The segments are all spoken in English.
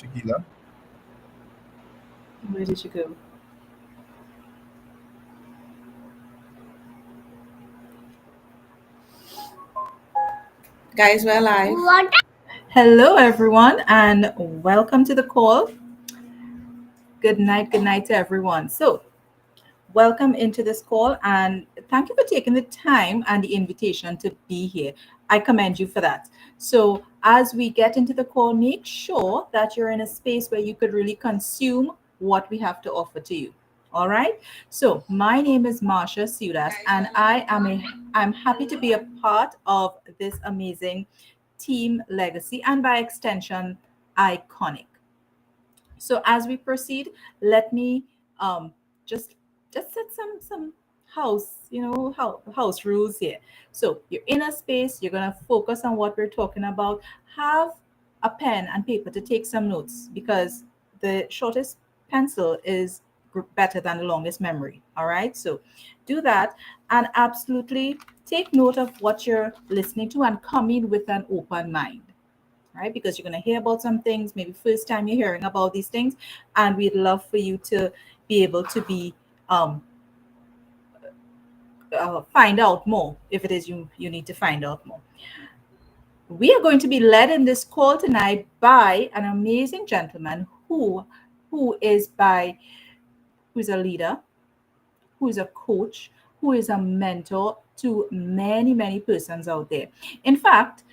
Shakila. Where did you go? Guys, we're live. What? Hello, everyone, and welcome to the call. Good night to everyone. Welcome into this call, and thank you for taking the time and the invitation to be here. I commend you for that. So, as we get into the call, make sure that you're in a space where you could really consume what we have to offer to you. All right. So, my name is Marsha Sudas, and I'm happy to be a part of this amazing team legacy, and by extension, iconic. So as we proceed, let me um, just set some house rules here. So you're in a space, you're gonna focus on what we're talking about. Have a pen and paper to take some notes because the shortest pencil is better than the longest memory. All right, so do that and absolutely take note of what you're listening to and come in with an open mind, right? Because you're going to hear about some things, maybe first time you're hearing about these things, and we'd love for you to be able to be um, find out more if it is you need to find out more. We are going to be led in this call tonight by an amazing gentleman who who is a leader, who is a coach, who is a mentor to many persons out there. In fact,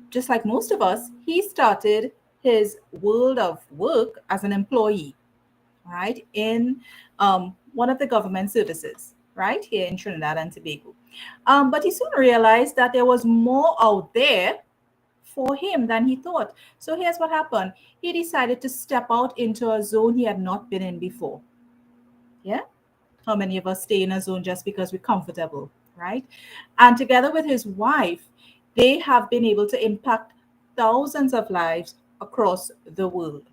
just like most of us, he started his world of work as an employee, right, in one of the government services, right, here in Trinidad and Tobago. But he soon realized that there was more out there for him than he thought. So here's what happened. He decided to step out into a zone he had not been in before. Yeah. How many of us stay in a zone just because we're comfortable, right? And together with his wife, they have been able to impact thousands of lives across the world.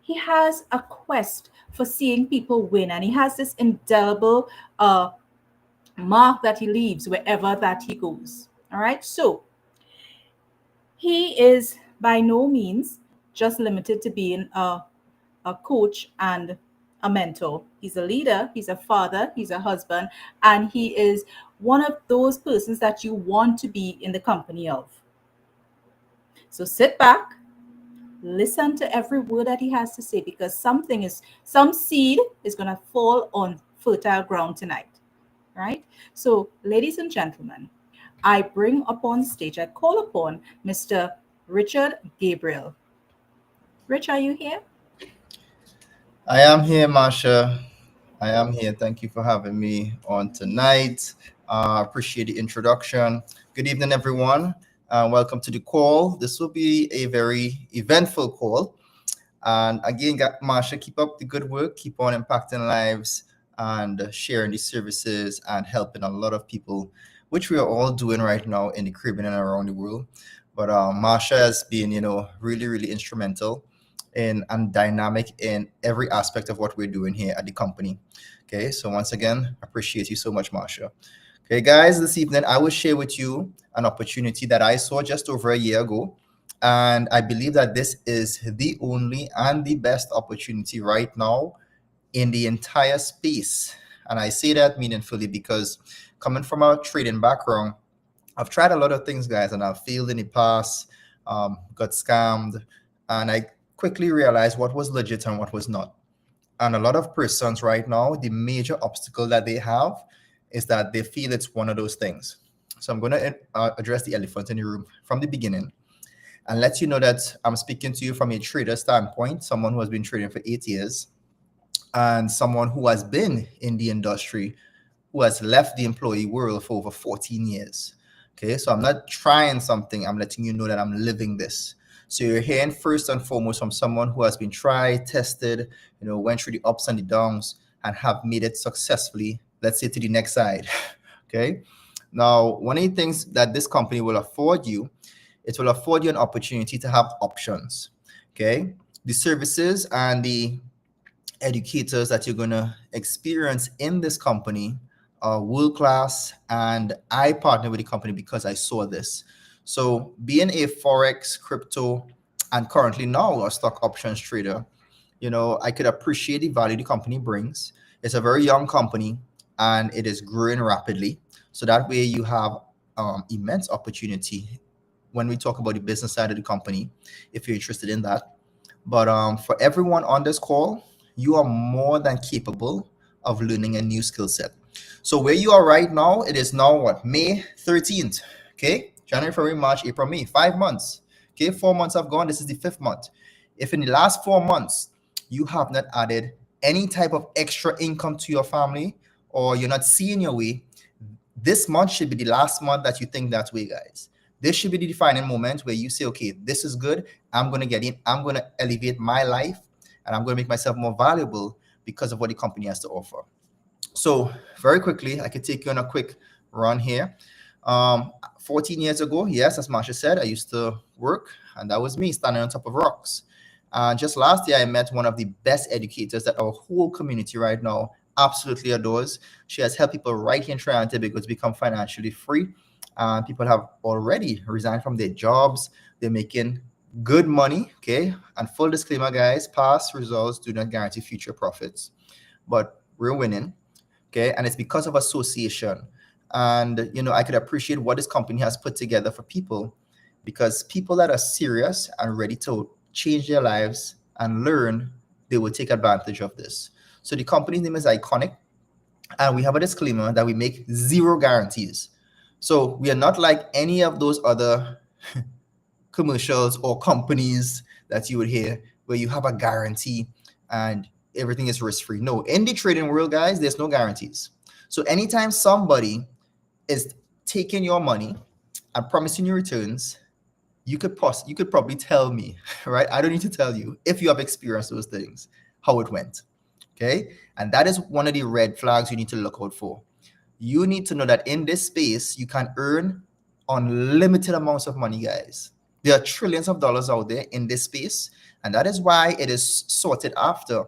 He has a quest for seeing people win, and he has this indelible mark that he leaves wherever that he goes. All right. So he is by no means just limited to being a coach and a mentor. He's a leader, he's a father, he's a husband, and he is one of those persons that you want to be in the company of. So sit back, listen to every word that he has to say because some seed is going to fall on fertile ground tonight, right? So, ladies and gentlemen, I bring upon stage, I call upon Mr. Richard Gabriel. Rich, are you here? I am here, Masha. I am here. Thank you for having me on tonight. Appreciate the introduction. Good evening, everyone. Welcome to the call. This will be a very eventful call. And again, Masha, keep up the good work. Keep on impacting lives and sharing these services and helping a lot of people, which we are all doing right now in the Caribbean and around the world. But Masha has been, really instrumental in and dynamic in every aspect of what we're doing here at the company. Okay, so once again, appreciate you so much, Masha. Okay, guys, this evening I will share with you an opportunity that I saw just over a year ago. And I believe that this is the only and the best opportunity right now in the entire space. And I say that meaningfully because coming from a trading background, I've tried a lot of things, guys, and I've failed in the past, got scammed, and I quickly realized what was legit and what was not. And a lot of persons right now, the major obstacle that they have is that they feel it's one of those things. So I'm going to address the elephant in the room from the beginning and let you know that I'm speaking to you from a trader standpoint, someone who has been trading for 8 years and someone who has been in the industry, who has left the employee world for over 14 years. Okay, so I'm not trying something, I'm letting you know that I'm living this. So you're hearing first and foremost from someone who has been tried, tested, went through the ups and the downs and have made it successfully, let's say to the next side. Okay. Now, one of the things that this company will afford you, it will afford you an opportunity to have options. Okay. The services and the educators that you're going to experience in this company are world class, and I partner with the company because I saw this. So being a forex crypto and currently now a stock options trader, I could appreciate the value the company brings. It's a very young company and it is growing rapidly. So that way you have immense opportunity when we talk about the business side of the company, if you're interested in that. But for everyone on this call, you are more than capable of learning a new skill set. So where you are right now, it is now what, May 13th. Okay, January, February, March, April, May, 5 months. Okay, 4 months have gone. This is the 5th month. If in the last 4 months you have not added any type of extra income to your family, or you're not seeing your way, this month should be the last month that you think that way, guys. This should be the defining moment where you say, okay, this is good. I'm going to get in. I'm going to elevate my life and I'm going to make myself more valuable because of what the company has to offer. So very quickly, I could take you on a quick run here. 14 years ago, yes, as Marsha said, I used to work, and that was me standing on top of rocks. Just last year, I met one of the best educators that our whole community right now absolutely adores. She has helped people right here in Trinidad and Tobago to become financially free. People have already resigned from their jobs. They're making good money, okay? And full disclaimer, guys, past results do not guarantee future profits, but we're winning, okay? And it's because of association. And, I could appreciate what this company has put together for people, because people that are serious and ready to change their lives and learn, they will take advantage of this. So the company's name is Iconic, and we have a disclaimer that we make 0 guarantees. So we are not like any of those other commercials or companies that you would hear where you have a guarantee and everything is risk-free. No, in the trading world, guys, there's no guarantees. So anytime somebody is taking your money and promising you returns, you could probably tell me, right? I don't need to tell you, if you have experienced those things, how it went. Okay. And that is one of the red flags you need to look out for. You need to know that in this space, you can earn unlimited amounts of money, guys. There are trillions of dollars out there in this space. And that is why it is sorted after.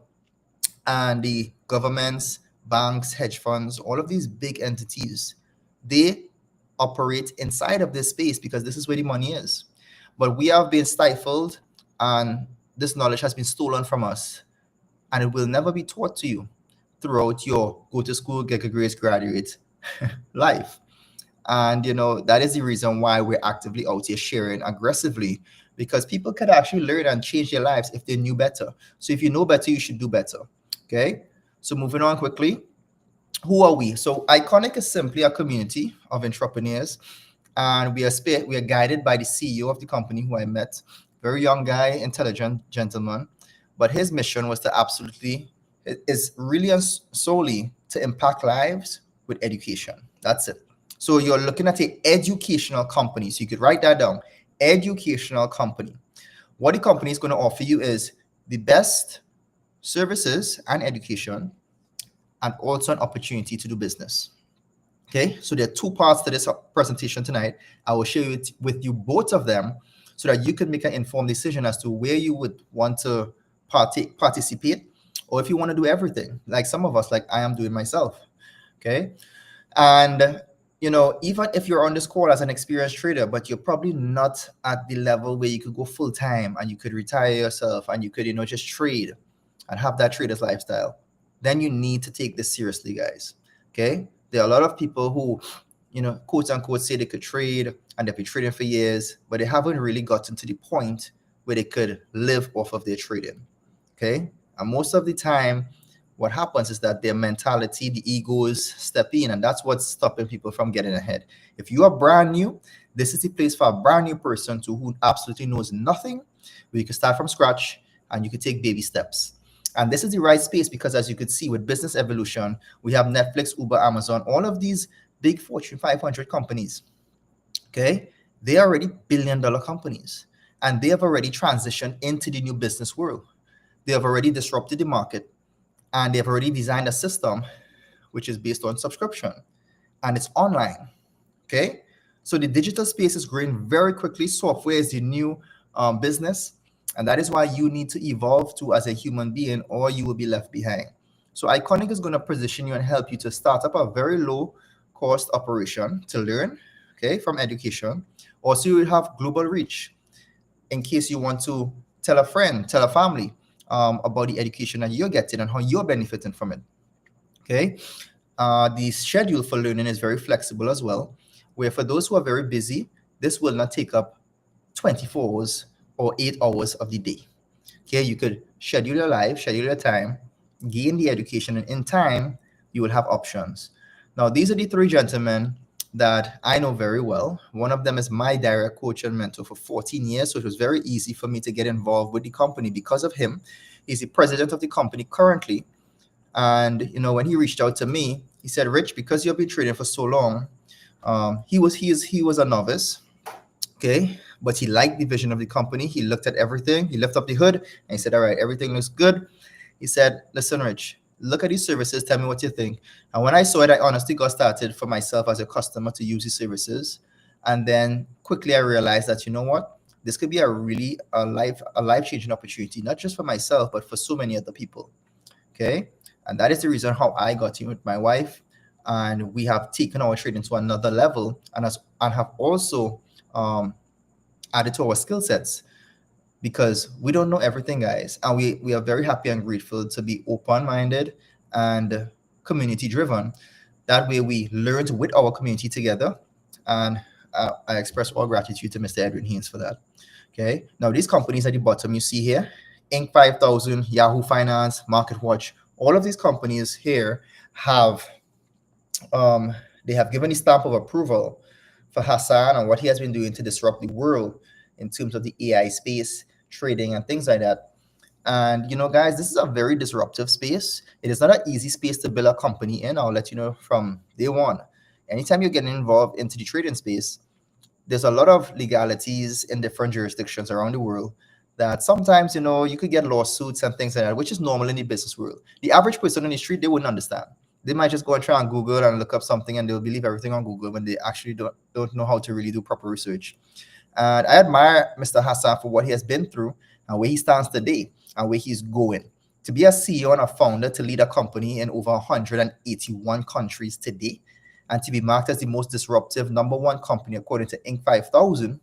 And the governments, banks, hedge funds, all of these big entities, they operate inside of this space because this is where the money is. But we have been stifled and this knowledge has been stolen from us. And it will never be taught to you throughout your go to school, get a grades, graduate life. And, that is the reason why we're actively out here sharing aggressively, because people could actually learn and change their lives if they knew better. So if you know better, you should do better. Okay. So moving on quickly. Who are we? So Iconic is simply a community of entrepreneurs, and we are guided by the CEO of the company, who I met, very young guy, intelligent gentleman. But his mission was to is really and solely to impact lives with education. That's it. So you're looking at an educational company. So you could write that down. Educational company. What the company is going to offer you is the best services and education, and also an opportunity to do business. Okay, so there are 2 parts to this presentation tonight. I will share with you both of them so that you can make an informed decision as to where you would want to participate, or if you want to do everything, like some of us, like I am doing myself. Okay, and even if you're on this call as an experienced trader, but you're probably not at the level where you could go full time and you could retire yourself and you could just trade and have that trader's lifestyle, then you need to take this seriously, guys. Okay, there are a lot of people who, quote unquote, say they could trade and they've been trading for years, but they haven't really gotten to the point where they could live off of their trading. Okay, and most of the time, what happens is that their mentality, the egos step in, and that's what's stopping people from getting ahead. If you are brand new, this is the place for a brand new person who absolutely knows nothing, where you can start from scratch and you can take baby steps. And this is the right space because, as you could see, with Business Evolution, we have Netflix, Uber, Amazon, all of these big Fortune 500 companies. Okay, they are already billion-dollar companies, and they have already transitioned into the new business world. They have already disrupted the market, and they have already designed a system which is based on subscription, and it's online. Okay, so the digital space is growing very quickly. Software is the new business. And that is why you need to evolve too as a human being, or you will be left behind. So Iconic is going to position you and help you to start up a very low cost operation to learn, okay, from education. Also, you will have global reach. in case you want to tell a friend, tell a family about the education that you're getting and how you're benefiting from it. Okay. The schedule for learning is very flexible as well, where for those who are very busy, this will not take up 24 hours or 8 hours of the day. Okay, you could schedule your life, schedule your time, gain the education, and in time, you will have options. Now, these are the three gentlemen that I know very well. One of them is my direct coach and mentor for 14 years, so it was very easy for me to get involved with the company because of him. He's the president of the company currently. And when he reached out to me, he said, "Rich, because you've been trading for so long," he was a novice, okay, but he liked the vision of the company. He looked at everything. He lifted up the hood and he said, "All right, everything looks good." He said, "Listen, Rich, look at these services. Tell me what you think." And when I saw it, I honestly got started for myself as a customer to use the services. And then quickly I realized that, you know what? This could be a really a life-changing opportunity, not just for myself, but for so many other people. Okay. And that is the reason how I got in with my wife. And we have taken our trading to another level and have also added to our skill sets, because we don't know everything, guys. And we are very happy and grateful to be open-minded and community-driven. That way we learned with our community together. And I express all gratitude to Mr. Edwin Haynes for that. Okay. Now, these companies at the bottom you see here, Inc. 5000, Yahoo Finance, MarketWatch, all of these companies here have they have given the stamp of approval for Hassan and what he has been doing to disrupt the world in terms of the AI space, trading, and things like that. And guys, this is a very disruptive space. It is not an easy space to build a company in. I'll let you know from day one. Anytime you're getting involved into the trading space, there's a lot of legalities in different jurisdictions around the world that sometimes you could get lawsuits and things like that, which is normal in the business world. The average person on the street, they wouldn't understand. They might just go and try on Google and look up something and they'll believe everything on Google when they actually don't know how to really do proper research. And I admire Mr. Hassan for what he has been through and where he stands today and where he's going. To be a CEO and a founder, to lead a company in over 181 countries today, and to be marked as the most disruptive #1 company according to Inc. 5000,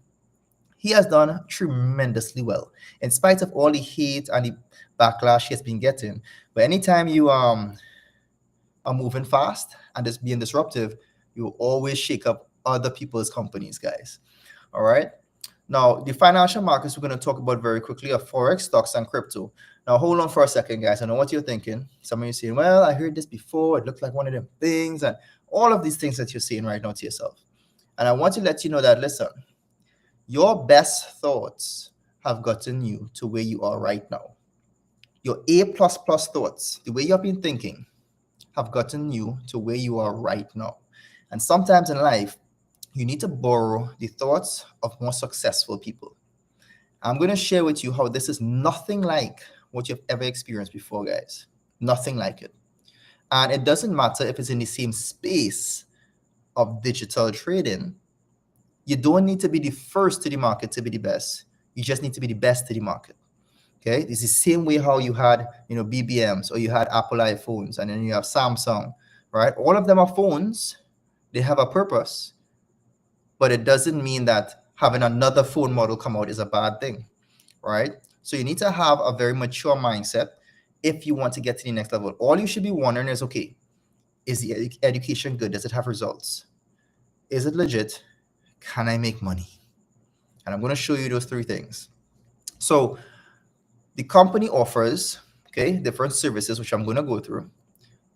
he has done tremendously well, in spite of all the hate and the backlash he has been getting. But anytime you are moving fast and just being disruptive, you will always shake up other people's companies, guys. All right. Now, the financial markets we're going to talk about very quickly are Forex, stocks, and crypto. Now, hold on for a second, guys. I know what you're thinking. Some of you saying, "Well, I heard this before. It looked like one of them things," and all of these things that you're saying right now to yourself. And I want to let you know that, listen, your best thoughts have gotten you to where you are right now. Your A++ thoughts, the way you've been thinking, have gotten you to where you are right now. And sometimes in life, you need to borrow the thoughts of more successful people. I'm going to share with you how this is nothing like what you've ever experienced before, guys. Nothing like it. And it doesn't matter if it's in the same space of digital trading. You don't need to be the first to the market to be the best. You just need to be the best to the market. Okay, it's the same way how you had, BBMs, or you had Apple iPhones, and then you have Samsung, right? All of them are phones. They have a purpose, but it doesn't mean that having another phone model come out is a bad thing, right? So you need to have a very mature mindset if you want to get to the next level. All you should be wondering is, okay, is the education good? Does it have results? Is it legit? Can I make money? And I'm going to show you those three things. So the company offers, different services, which I'm going to go through.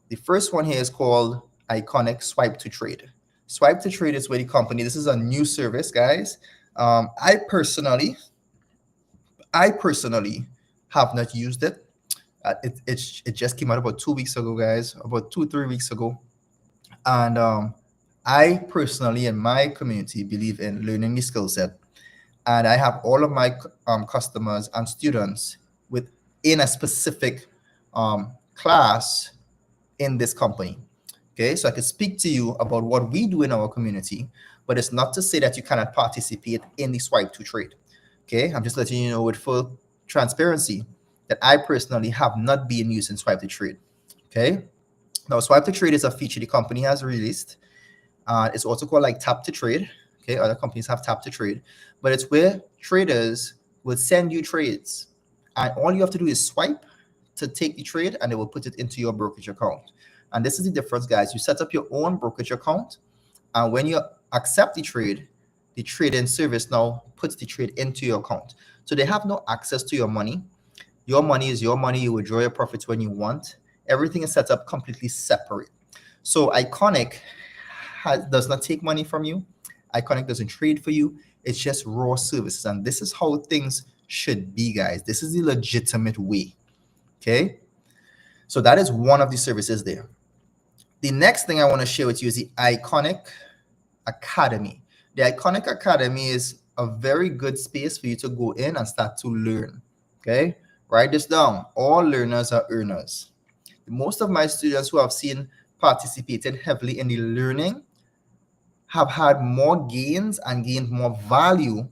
The first one here is called Iconic Swipe to Trade. Swipe to Trade is where the company, this is a new service, guys. I personally have not used it. It just came out about 2 weeks ago, guys, about 2-3 weeks ago. And I personally, in my community, believe in learning the skill set. And I have all of my customers and students within a specific class in this company. Okay, so I can speak to you about what we do in our community, but it's not to say that you cannot participate in the Swipe to Trade. Okay, I'm just letting you know with full transparency that I personally have not been using Swipe to Trade. Okay, now Swipe to Trade is a feature the company has released. It's also called like Tap to Trade. Okay, other companies have Tap to Trade, but it's where traders will send you trades, and all you have to do is swipe to take the trade, and they will put it into your brokerage account. And this is the difference, guys. You set up your own brokerage account, and when you accept the trading service now puts the trade into your account. So they have no access to your money. Your money is your money. You withdraw your profits when you want. Everything is set up completely separate. So Iconic does not take money from you. Iconic doesn't trade for you. It's just raw services. And this is how things should be, guys. This is the legitimate way. Okay. So that is one of the services there. The next thing I want to share with you is the Iconic Academy. The Iconic Academy is a very good space for you to go in and start to learn. Okay. Write this down. All learners are earners. Most of my students who have seen participated heavily in the learning have had more gains and gained more value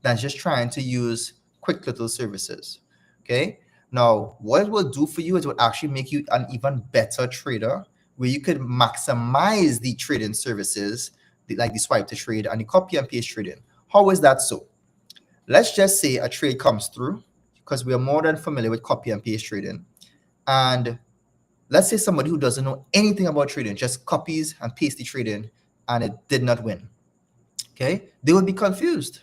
than just trying to use quick little services. Okay. Now, what it will do for you is it will actually make you an even better trader, where you could maximize the trading services, like the swipe to trade and the copy and paste trading. How is that so? Let's just say a trade comes through, because we are more than familiar with copy and paste trading. And let's say somebody who doesn't know anything about trading just copies and pastes the trading and it did not win. Okay. They would be confused.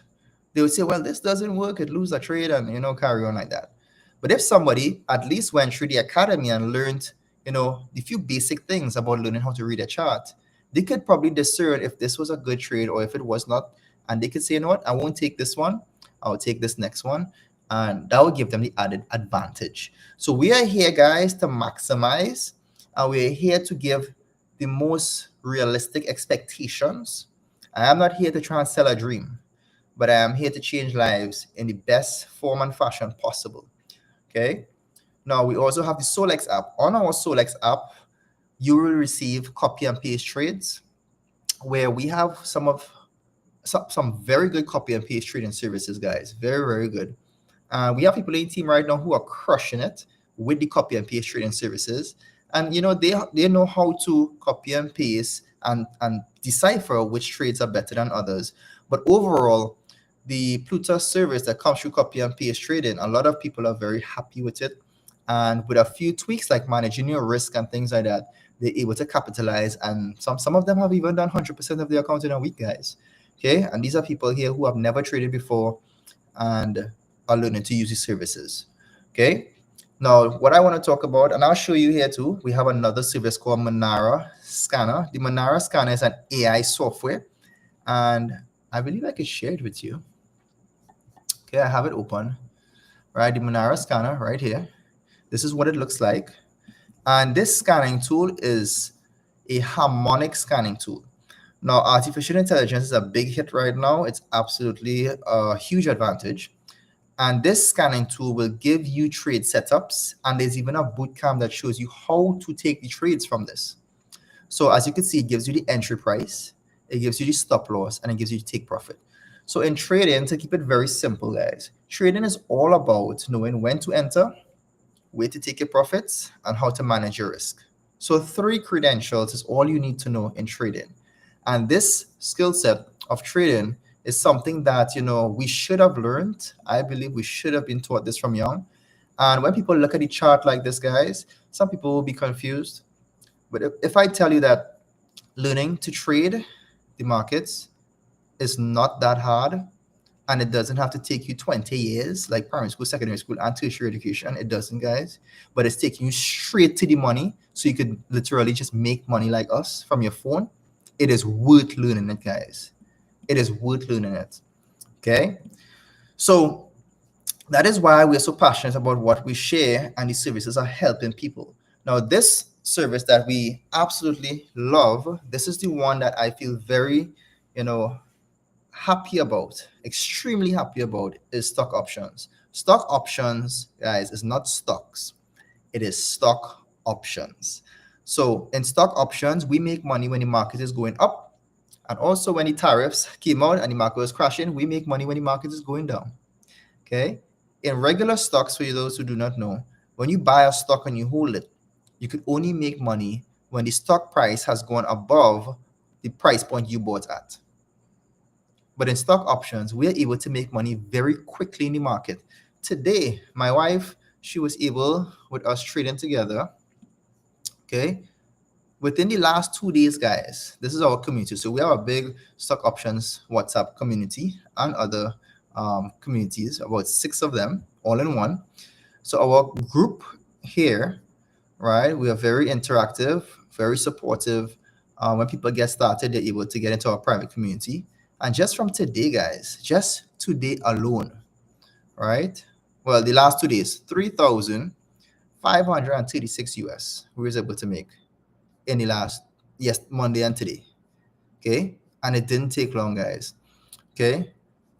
They would say, well, this doesn't work. It lose a trade and, carry on like that. But if somebody at least went through the academy and learned, the few basic things about learning how to read a chart, they could probably discern if this was a good trade or if it was not. And they could say, you know what, I won't take this one. I'll take this next one. And that will give them the added advantage. So we are here, guys, to maximize. And we're here to give the most realistic expectations. I am not here to try and sell a dream, but I am here to change lives in the best form and fashion possible. Okay. Now we also have the Solex app. On our Solex app, you will receive copy and paste trades, where we have some very good copy and paste trading services, guys. Very, very good. We have people in the team right now who are crushing it with the copy and paste trading services. And they know how to copy and paste and decipher which trades are better than others. But overall, the Plutus service that comes through copy and paste trading, a lot of people are very happy with it. And with a few tweaks like managing your risk and things like that, they're able to capitalize. And some of them have even done 100% of their account in a week, guys. Okay. And these are people here who have never traded before and are learning to use these services. Okay. Now, what I want to talk about, and I'll show you here too, we have another service called Monara Scanner. The Monara Scanner is an AI software, and I believe I could share it with you. Okay, I have it open. Right, the Monara Scanner right here. This is what it looks like. And this scanning tool is a harmonic scanning tool. Now, artificial intelligence is a big hit right now. It's absolutely a huge advantage. And this scanning tool will give you trade setups. And there's even a bootcamp that shows you how to take the trades from this. So as you can see, it gives you the entry price, it gives you the stop loss, and it gives you the take profit. So in trading, to keep it very simple, guys, trading is all about knowing when to enter, where to take your profits, and how to manage your risk. So 3 credentials is all you need to know in trading. And this skill set of trading is something that, we should have learned. I believe we should have been taught this from young. And when people look at the chart like this, guys, some people will be confused. But if I tell you that learning to trade the markets is not that hard, and it doesn't have to take you 20 years like primary school, secondary school, and tertiary education, it doesn't, guys. But it's taking you straight to the money, so you could literally just make money like us from your phone. It is worth learning it, guys. It is worth learning it. Okay. So that is why we're so passionate about what we share, and these services are helping people. Now, this service that we absolutely love, this is the one that I feel very, happy about, extremely happy about, is stock options. Stock options, guys, is not stocks. It is stock options. So in stock options, we make money when the market is going up. And also when the tariffs came out and the market was crashing, we make money when the market is going down. Okay. In regular stocks, for those who do not know, when you buy a stock and you hold it, you could only make money when the stock price has gone above the price point you bought at. But in stock options, we are able to make money very quickly in the market. Today, my wife, she was able, with us trading together, okay, within the last 2 days, guys, this is our community. So we have a big stock options WhatsApp community and other communities, about 6 of them, all in one. So our group here, right, we are very interactive, very supportive. When people get started, they're able to get into our private community. And just from today, guys, just today alone, right? Well, the last 2 days, 3,536 US we was able to make in the last, yes, Monday and today. Okay. And it didn't take long, guys. Okay.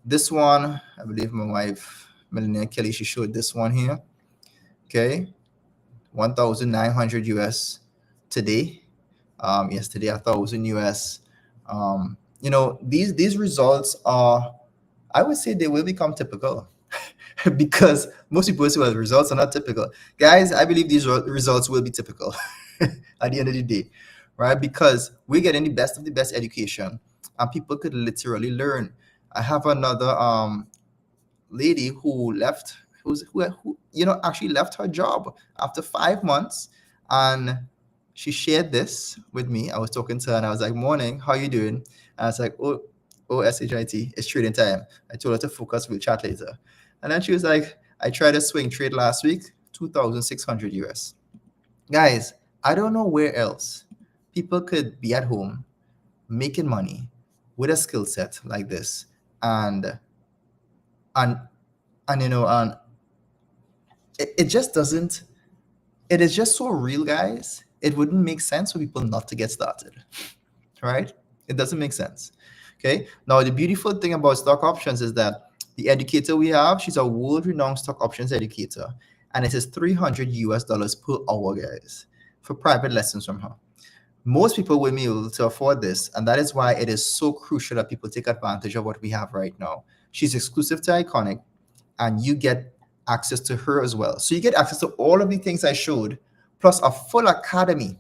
This one, I believe my wife, Melanie Kelly, she showed this one here. Okay. 1,900 US today. Yesterday, 1,000 US. These results are, I would say they will become typical because most people say, well, results are not typical. Guys, I believe these results will be typical at the end of the day, right? Because we're getting the best of the best education and people could literally learn. I have another lady who left, who actually left her job after 5 months, and she shared this with me. I was talking to her and I was like, morning, how you doing? And I was like, oh, SHIT, it's trading time. I told her to focus, we'll chat later. And then she was like, I tried a swing trade last week, 2,600 US. Guys, I don't know where else people could be at home making money with a skill set like this. And it just doesn't, it is just so real, guys. It wouldn't make sense for people not to get started, right? It doesn't make sense. Okay. Now, the beautiful thing about stock options is that the educator we have, she's a world-renowned stock options educator, and it is $300 US per hour, guys, for private lessons from her. Most people will be able to afford this, and that is why it is so crucial that people take advantage of what we have right now. She's exclusive to Iconic, and you get access to her as well. So you get access to all of the things I showed, plus a full academy.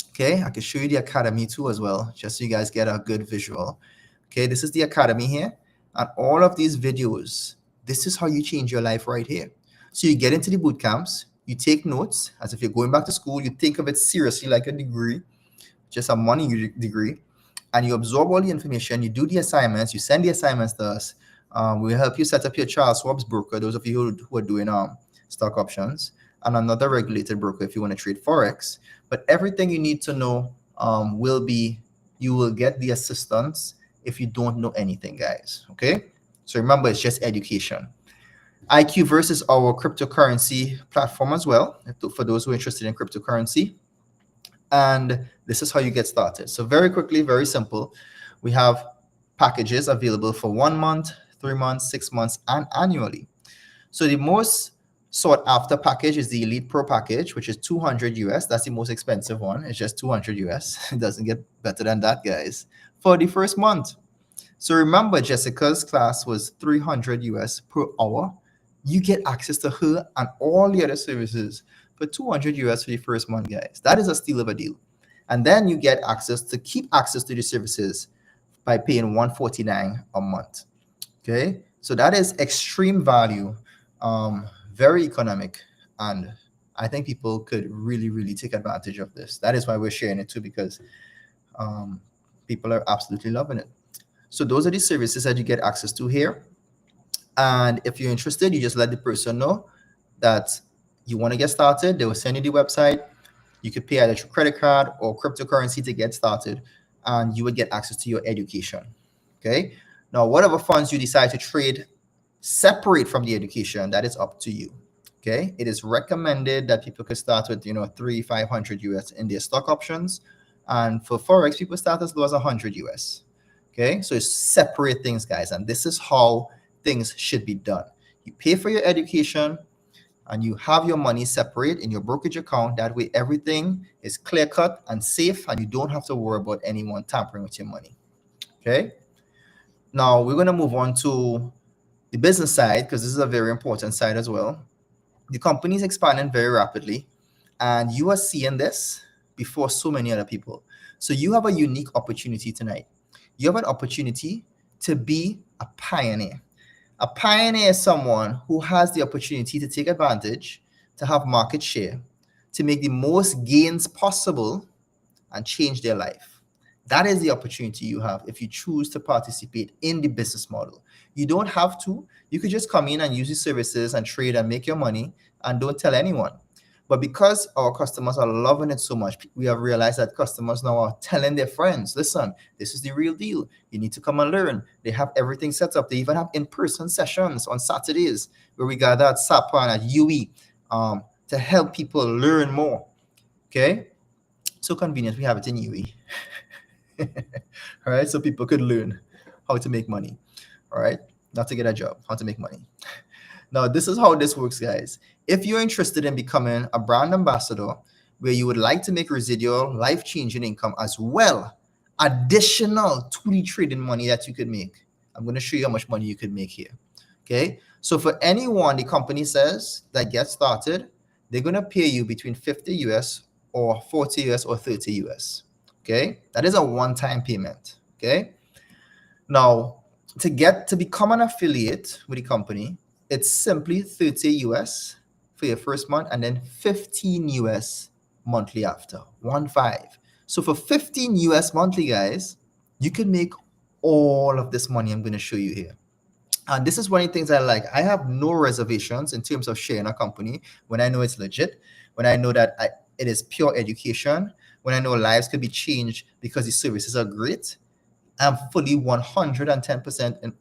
Okay, I can show you the academy too as well, just so you guys get a good visual. Okay, this is the academy here, and all of these videos, this is how you change your life right here. So you get into the boot camps, you take notes as if you're going back to school, you think of it seriously like a degree, just a money degree, and you absorb all the information, you do the assignments, you send the assignments to us. We'll help you set up your Charles Schwab's broker, those of you who are doing stock options, and another regulated broker if you want to trade Forex. But everything you need to know you will get the assistance if you don't know anything, guys. Okay? So remember, it's just education. IQverse is our cryptocurrency platform as well, for those who are interested in cryptocurrency. And this is how you get started. So very quickly, very simple. We have packages available for 1 month, 3 months, 6 months, and annually. So the most sought after package is the Elite Pro package, which is 200 US. That's the most expensive one. It's just 200 US. It doesn't get better than that, guys, for the first month. So remember, Jessica's class was 300 US per hour. You get access to her and all the other services for 200 US for the first month, guys. That is a steal of a deal. And then you get access to keep access to the services by paying $149 a month. Okay, so that is extreme value, very economic, and I think people could really, really take advantage of this. That is why we're sharing it too, because people are absolutely loving it. So those are the services that you get access to here. And if you're interested, you just let the person know that you want to get started. They will send you the website. You could pay either through credit card or cryptocurrency to get started, and you would get access to your education. Okay. Now, whatever funds you decide to trade separate from the education, that is up to you. Okay. It is recommended that people could start with, 300-500 US in their stock options. And for Forex, people start as low as 100 US. Okay. So it's separate things, guys. And this is how things should be done. You pay for your education and you have your money separate in your brokerage account. That way, everything is clear cut and safe, and you don't have to worry about anyone tampering with your money. Okay. Now we're going to move on to the business side, because this is a very important side as well. The company is expanding very rapidly, and you are seeing this before so many other people. So you have a unique opportunity tonight. You have an opportunity to be a pioneer. A pioneer is someone who has the opportunity to take advantage, to have market share, to make the most gains possible and change their life. That is the opportunity you have if you choose to participate in the business model. You don't have to. You could just come in and use the services and trade and make your money and don't tell anyone. But because our customers are loving it so much, we have realized that customers now are telling their friends, listen, this is the real deal. You need to come and learn. They have everything set up. They even have in-person sessions on Saturdays where we gather at SAPA and at UE to help people learn more. Okay? So convenient, we have it in UE. All right, so people could learn how to make money. All right, not to get a job, how to make money. Now, this is how this works, guys. If you're interested in becoming a brand ambassador where you would like to make residual life-changing income as well, additional to the trading money that you could make, I'm going to show you how much money you could make here. Okay, so for anyone the company says that gets started, they're going to pay you between 50 US or 40 US or 30 US. Okay, that is a one-time payment. Okay, now to become an affiliate with the company, it's simply 30 US for your first month and then 15 US monthly after. 15. So for 15 US monthly, guys, you can make all of this money I'm going to show you here. And this is one of the things I like. I have no reservations in terms of sharing a company when I know it's legit, when I know that it is pure education, when I know lives could be changed because the services are great. I'm fully 110%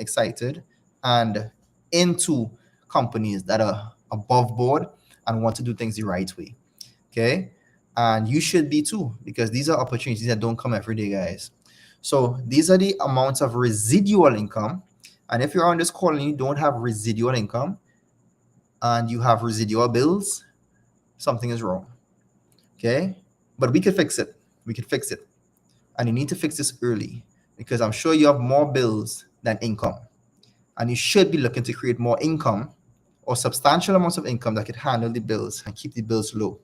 excited and into companies that are above board and want to do things the right way. Okay. And you should be too, because these are opportunities that don't come every day, guys. So these are the amounts of residual income. And if you're on this call and you don't have residual income and you have residual bills, something is wrong. Okay. But we can fix it. We can fix it. And you need to fix this early because I'm sure you have more bills than income. And you should be looking to create more income or substantial amounts of income that could handle the bills and keep the bills low.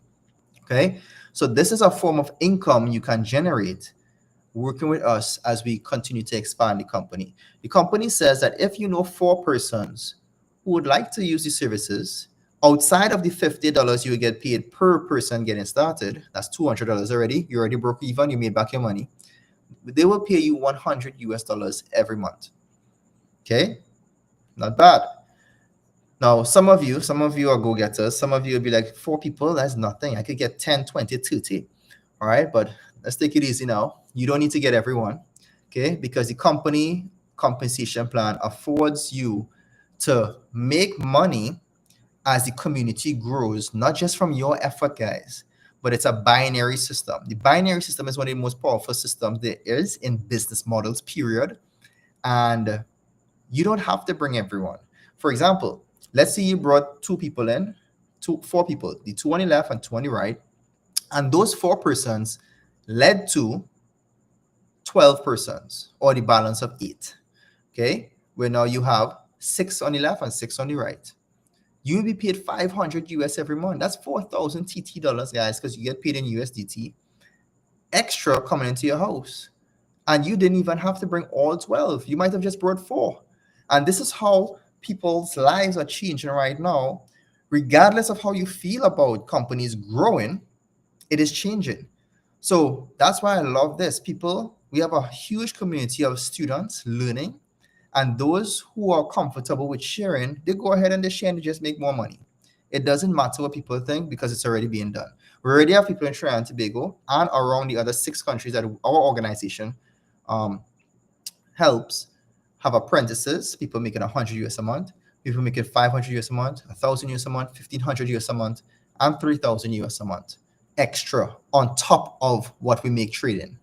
Okay. So this is a form of income you can generate working with us as we continue to expand the company. The company says that if you know 4 persons who would like to use the services, outside of the $50 you would get paid per person getting started, that's $200 already. You already broke even, you made back your money. They will pay you $100 US every month. Okay, not bad. Now, some of you are go-getters. Some of you will be like, 4 people, that's nothing. I could get 10, 20, 30. All right, but let's take it easy now. You don't need to get everyone, okay? Because the company compensation plan affords you to make money as the community grows, not just from your effort, guys, but it's a binary system. The binary system is one of the most powerful systems there is in business models, period. And you don't have to bring everyone. For example, let's say you brought 4 people, the 2 on the left and 2 on the right, and those 4 persons led to 12 persons, or the balance of 8. Okay, where now you have 6 on the left and 6 on the right. You will be paid 500 US every month. That's 4,000 TT dollars, guys, because you get paid in USDT extra coming into your house. And you didn't even have to bring all 12. You might have just brought 4. And this is how people's lives are changing right now. Regardless of how you feel about companies growing, it is changing. So that's why I love this. People, we have a huge community of students learning, and those who are comfortable with sharing, they go ahead and they share and they just make more money. It doesn't matter what people think because it's already being done. We already have people in Trinidad and Tobago and around the other 6 countries that our organization helps have apprentices, people making 100 US a month, people making 500 US a month, 1,000 US a month, 1,500 US a month, and 3,000 US a month extra on top of what we make trading.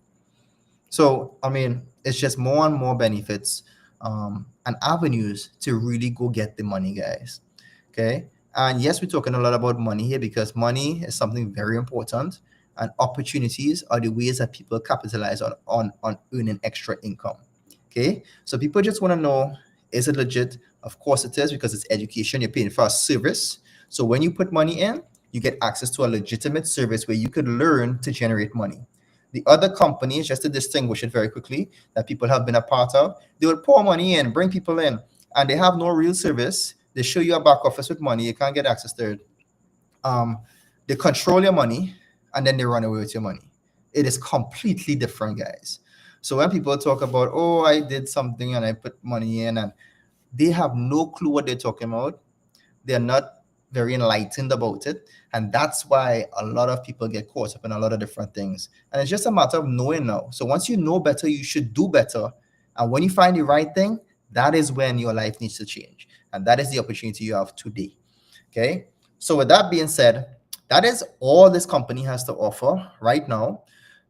So, I mean, it's just more and more benefits and avenues to really go get the money, guys. Okay. And yes, we're talking a lot about money here because money is something very important, and opportunities are the ways that people capitalize on earning extra income. Okay. So people just want to know, is it legit? Of course it is, because it's education. You're paying for a service. So when you put money in, you get access to a legitimate service where you could learn to generate money. The other companies, just to distinguish it very quickly, that people have been a part of, they will pour money in, bring people in, and they have no real service. They show you a back office with money, you can't get access to it. They control your money, and then they run away with your money. It is completely different, guys. So when people talk about, oh, I did something and I put money in, and they have no clue what they're talking about. They're not very enlightened about it. And that's why a lot of people get caught up in a lot of different things. And it's just a matter of knowing now. So once you know better, you should do better. And when you find the right thing, that is when your life needs to change. And that is the opportunity you have today. Okay. So with that being said, that is all this company has to offer right now.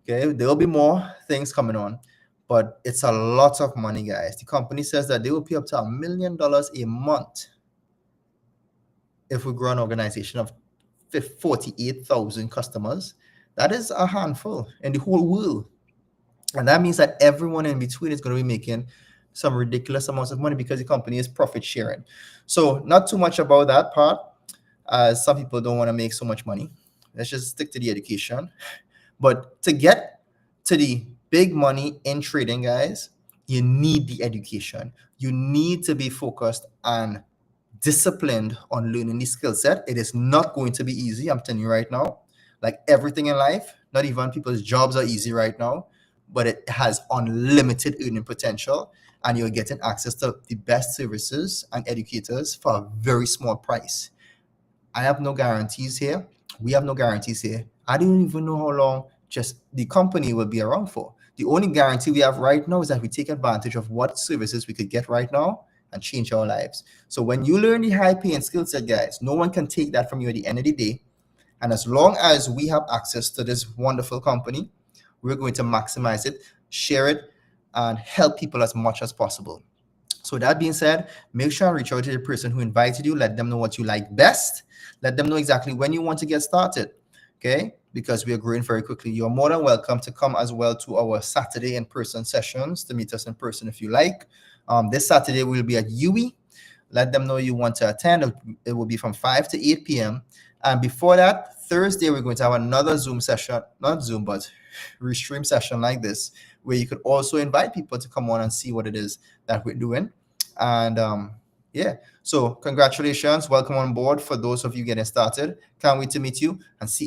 Okay. There will be more things coming on, but it's a lot of money, guys. The company says that they will pay up to $1 million a month if we grow an organization of 48,000 customers. That is a handful in the whole world. And that means that everyone in between is going to be making some ridiculous amounts of money because the company is profit sharing. So not too much about that part. Some people don't want to make so much money. Let's just stick to the education. But to get to the big money in trading, guys, you need the education. You need to be focused and disciplined on learning the skill set. It is not going to be easy. I'm telling you right now. Like everything in life, not even people's jobs are easy right now, but it has unlimited earning potential, and you're getting access to the best services and educators for a very small price. I have no guarantees here. We have no guarantees here. I don't even know how long just the company will be around for. The only guarantee we have right now is that we take advantage of what services we could get right now and change our lives. So when you learn the high paying skill set, guys, no one can take that from you at the end of the day. And as long as we have access to this wonderful company, we're going to maximize it, share it, and help people as much as possible. So that being said, make sure and reach out to the person who invited you. Let them know what you like best. Let them know exactly when you want to get started. Okay? Because we are growing very quickly. You're more than welcome to come as well to our Saturday in-person sessions, to meet us in person if you like. This Saturday we'll be at UE. Let them know you want to attend. It will be from 5 to 8 p.m. And before that, Thursday, we're going to have another Zoom session, not Zoom, but restream session like this, where you could also invite people to come on and see what it is that we're doing. And yeah, so congratulations. Welcome on board for those of you getting started. Can't wait to meet you and see